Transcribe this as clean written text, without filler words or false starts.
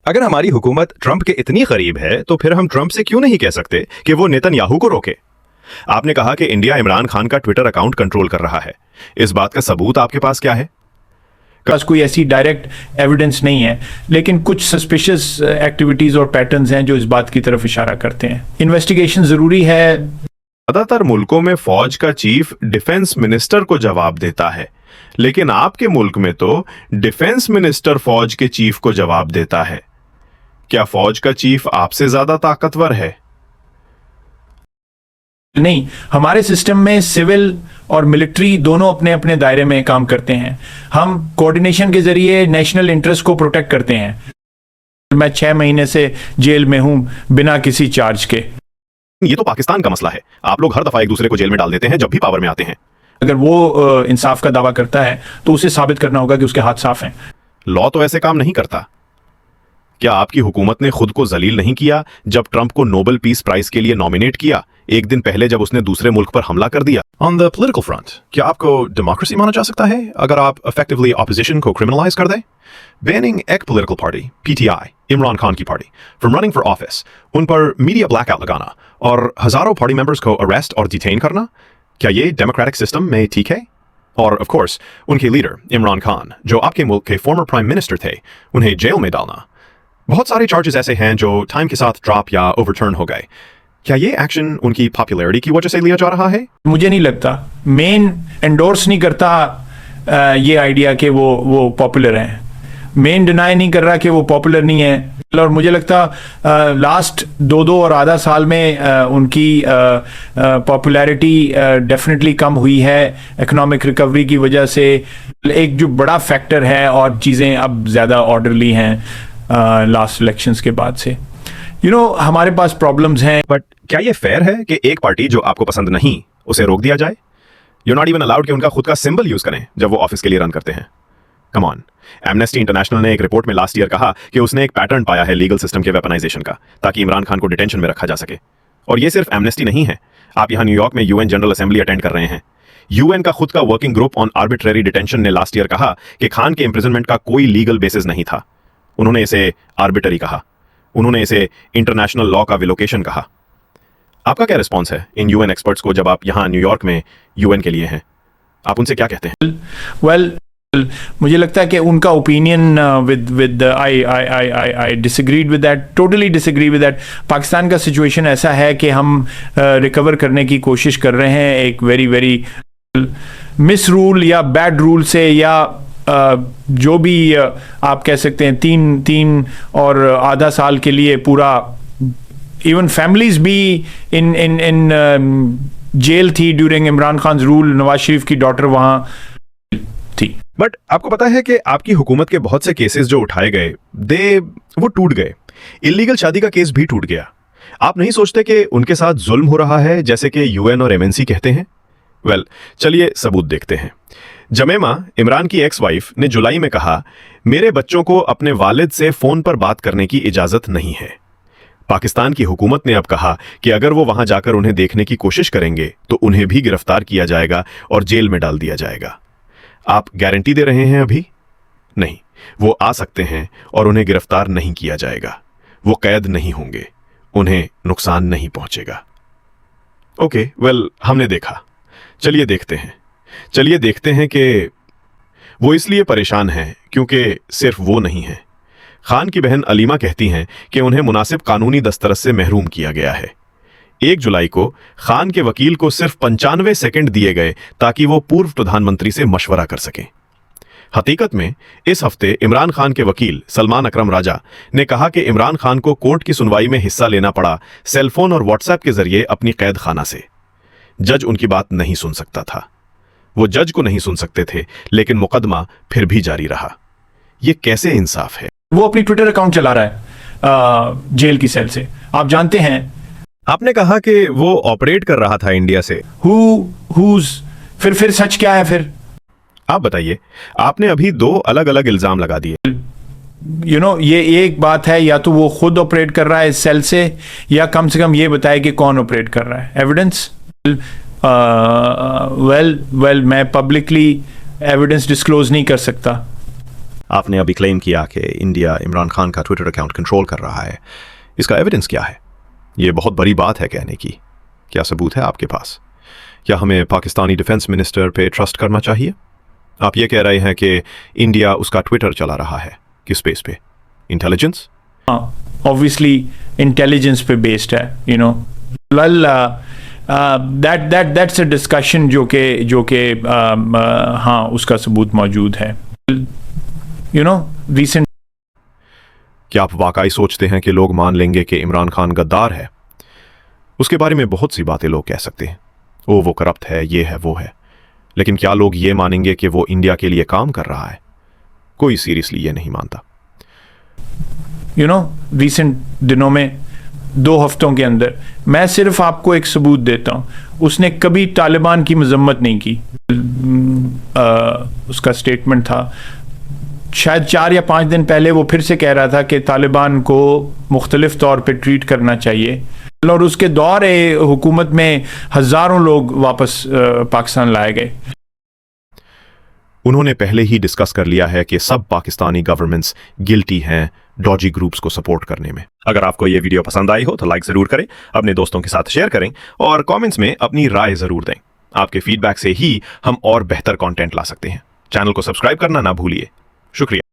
अगर हमारी हुकूमत ट्रंप के इतनी करीब है तो फिर हम ट्रंप से क्यों नहीं कह सकते कि वो नेतन्याहू को रोके। आपने कहा कि इंडिया इमरान खान का ट्विटर अकाउंट कंट्रोल कर रहा है। इस बात का सबूत आपके पास क्या है? पास कोई ऐसी डायरेक्ट एविडेंस नहीं है, लेकिन कुछ सस्पिशियस एक्टिविटीज और पैटर्न्स हैं जो इस बात की तरफ इशारा करते हैं। इन्वेस्टिगेशन जरूरी है। ज्यादातर मुल्कों में फौज का चीफ डिफेंस मिनिस्टर को जवाब देता है, लेकिन आपके मुल्क में तो डिफेंस मिनिस्टर फौज के चीफ को जवाब देता है। क्या फौज का चीफ आपसे ज्यादा ताकतवर है? नहीं, हमारे सिस्टम में सिविल और मिलिट्री दोनों अपने अपने दायरे में काम करते हैं। हम कोऑर्डिनेशन के जरिए नेशनल इंटरेस्ट को प्रोटेक्ट करते हैं। मैं 6 महीने से जेल में हूं बिना किसी चार्ज के। ये तो पाकिस्तान का मसला है। आप लोग हर दफा एक दूसरे को जेल में डाल देते हैं जब भी पावर में आते हैं। अगर वो इंसाफ का दावा करता है तो उसे साबित करना होगा कि उसके हाथ साफ हैं। लॉ तो ऐसे काम नहीं करता। क्या आपकी हुकूमत ने खुद को जलील नहीं किया जब ट्रंप को नोबेल पीस प्राइज के लिए नॉमिनेट किया, एक दिन पहले जब उसने दूसरे मुल्क पर हमला कर दिया? ऑन द पॉलिटिकल फ्रंट क्या आपको डेमोक्रेसी माना जा सकता है अगर आप इफेक्टिवली ऑपोजिशन को क्रिमिनलाइज कर दें? बैनिंग एक political party PTI, Imran Khan की party, from running for office, उन पर मीडिया ब्लैकआउट लगाना और हजारों पार्टी मेंबर्स को अरेस्ट और डिटेन करना, क्या ये डेमोक्रेटिक सिस्टम में ठीक है? और ऑफ कोर्स उनके लीडर इमरान खान, जो आपके मुल्क के फॉर्मर प्राइम मिनिस्टर थे, उन्हें जेल में डालना। बहुत सारे चार्जेस ऐसे हैं जो टाइम के साथ ड्रॉप या ओवरटर्न हो गए। क्या ये एक्शन उनकी पॉपुलैरिटी की वजह से लिया जा रहा है? मुझे नहीं लगता। मेन एंडोर्स नहीं करता ये आइडिया कि वो पॉपुलर हैं। मेन डिनाई नहीं कर रहा कि वो पॉपुलर नहीं है। और मुझे लगता लास्ट 2 और आधा साल में उनकी पॉपुलैरिटी डेफिनेटली कम हुई है इकोनॉमिक रिकवरी की वजह से। एक जो बड़ा फैक्टर है, और चीज़ें अब ज़्यादा ऑर्डरली हैं लास्ट इलेक्शंस के बाद से। हमारे पास प्रॉब्लम्स हैं। बट क्या ये फेयर है कि एक पार्टी जो आपको पसंद नहीं उसे रोक दिया जाए? यू नॉट इवन अलाउड कि उनका खुद का सिंबल यूज करें जब वो ऑफिस के लिए रन करते हैं। Come on. एमनेस्टी इंटरनेशनल ने एक रिपोर्ट में लास्ट ईयर कहा कि उसने एक पैटर्न पाया है लीगल सिस्टम के वेपनाइजेशन का, ताकि इमरान खान को डिटेंशन में रखा जा सके। और ये सिर्फ एमनेस्टी नहीं है। आप यहां न्यूयॉर्क में यूएन जनरल असेंबली अटेंड कर रहे हैं। यूएन का खुद का working group on arbitrary detention ने लास्ट ईयर कहा कि खान के इंप्रिजनमेंट का कोई लीगल बेसिस नहीं था। उन्होंने इसे आर्बिटरी कहा। उन्होंने इसे इंटरनेशनल लॉ का विलोकेशन कहा। आपका क्या रिस्पॉन्स है इन यूएन एक्सपर्ट्स को जब आप यहां न्यूयॉर्क में यूएन के लिए हैं? आप उनसे क्या कहते हैं? वेल, मुझे लगता है कि उनका opinion with I disagreed with that, totally disagree with that. Pakistan का सिचुएशन ऐसा है कि हम रिकवर करने की कोशिश कर रहे हैं एक वेरी मिस रूल या बैड रूल से, या जो भी आप कह सकते हैं 3 और आधा साल के लिए पूरा इवन फैमिलीज भी इन जेल थी ड्यूरिंग इमरान खान रूल। नवाज शरीफ की डॉटर वहां थी। बट आपको पता है कि आपकी हुकूमत के बहुत से केसेस जो उठाए गए वो टूट गए। इलीगल शादी का केस भी टूट गया। आप नहीं सोचते कि उनके साथ जुल्म हो रहा है जैसे कि यूएन और एमएनसी कहते हैं? वेल, चलिए सबूत देखते हैं। जमेमा, इमरान की एक्स वाइफ, ने जुलाई में कहा, मेरे बच्चों को अपने वालिद से फोन पर बात करने की इजाजत नहीं है। पाकिस्तान की हुकूमत ने अब कहा कि अगर वो वहां जाकर उन्हें देखने की कोशिश करेंगे तो उन्हें भी गिरफ्तार किया जाएगा और जेल में डाल दिया जाएगा। आप गारंटी दे रहे हैं अभी? नहीं, वो आ सकते हैं और उन्हें गिरफ्तार नहीं किया जाएगा। वो कैद नहीं होंगे, उन्हें नुकसान नहीं पहुंचेगा। ओके, वेल, हमने देखा। चलिए देखते हैं कि वो इसलिए परेशान हैं क्योंकि सिर्फ वो नहीं है। खान की बहन अलीमा कहती हैं कि उन्हें मुनासिब कानूनी दस्तरस से महरूम किया गया है। 1 जुलाई को खान के वकील को सिर्फ 95 सेकंड दिए गए ताकि वो पूर्व प्रधानमंत्री से मशवरा कर सकें। हकीकत में इस हफ्ते इमरान खान के वकील सलमान अकरम राजा ने कहा कि इमरान खान को कोर्ट की सुनवाई में हिस्सा लेना पड़ा सेलफोन और व्हाट्सएप के जरिए अपनी कैद खाना से। जज उनकी बात नहीं सुन सकता था। वो जज को नहीं सुन सकते थे, लेकिन मुकदमा फिर भी जारी रहा। ये कैसे इंसाफ है? वो अपनी ट्विटर अकाउंट चला रहा है जेल की सेल से, आप जानते हैं। आपने कहा कि वो ऑपरेट कर रहा था इंडिया से। फिर सच क्या है? फिर आप बताइए। आपने अभी 2 अलग अलग इल्जाम लगा दिए। ये एक बात है, या तो वो खुद ऑपरेट कर रहा है इस सेल से, या कम से कम ये बताए कि कौन ऑपरेट कर रहा है। एविडेंस? वेल, मैं पब्लिकली एविडेंस डिस्क्लोज नहीं कर सकता। आपने अभी क्लेम किया कि इंडिया इमरान खान का ट्विटर अकाउंट कंट्रोल कर रहा है, इसका एविडेंस क्या है? ये बहुत बड़ी बात है कहने की। क्या सबूत है आपके पास? क्या हमें पाकिस्तानी डिफेंस मिनिस्टर पे ट्रस्ट करना चाहिए? आप ये कह रहे हैं कि इंडिया उसका ट्विटर चला रहा है, किस बेस पे? इंटेलिजेंस? ऑब्वियसली इंटेलिजेंस पे बेस्ड है, you know. That's a discussion जो कि हाँ, उसका सबूत मौजूद है, यू नो। रिसेंट क्या आप वाकई सोचते हैं कि लोग मान लेंगे कि इमरान खान गद्दार है? उसके बारे में बहुत सी बातें लोग कह सकते हैं, वो करप्ट है, ये है, वो है, लेकिन क्या लोग ये मानेंगे कि वो इंडिया के लिए काम कर रहा है? कोई सीरियसली ये नहीं मानता। यू नो, रिसेंट दिनों में 2 हफ्तों के अंदर मैं सिर्फ आपको एक सबूत देता हूं, उसने कभी तालिबान की मजम्मत नहीं की। उसका स्टेटमेंट था, शायद 4 या 5 दिन पहले वो फिर से कह रहा था कि तालिबान को मुख्तलिफ तौर पे ट्रीट करना चाहिए, और उसके दौर हुकूमत में हज़ारों लोग वापस पाकिस्तान लाए गए। उन्होंने पहले ही डिस्कस कर लिया है कि सब पाकिस्तानी गवर्नमेंट्स गिल्टी हैं डॉजी ग्रुप्स को सपोर्ट करने में। अगर आपको ये वीडियो पसंद आई हो तो लाइक जरूर करें, अपने दोस्तों के साथ शेयर करें और कमेंट्स में अपनी राय जरूर दें। आपके फीडबैक से ही हम और बेहतर कंटेंट ला सकते हैं। चैनल को सब्सक्राइब करना ना भूलिए। शुक्रिया।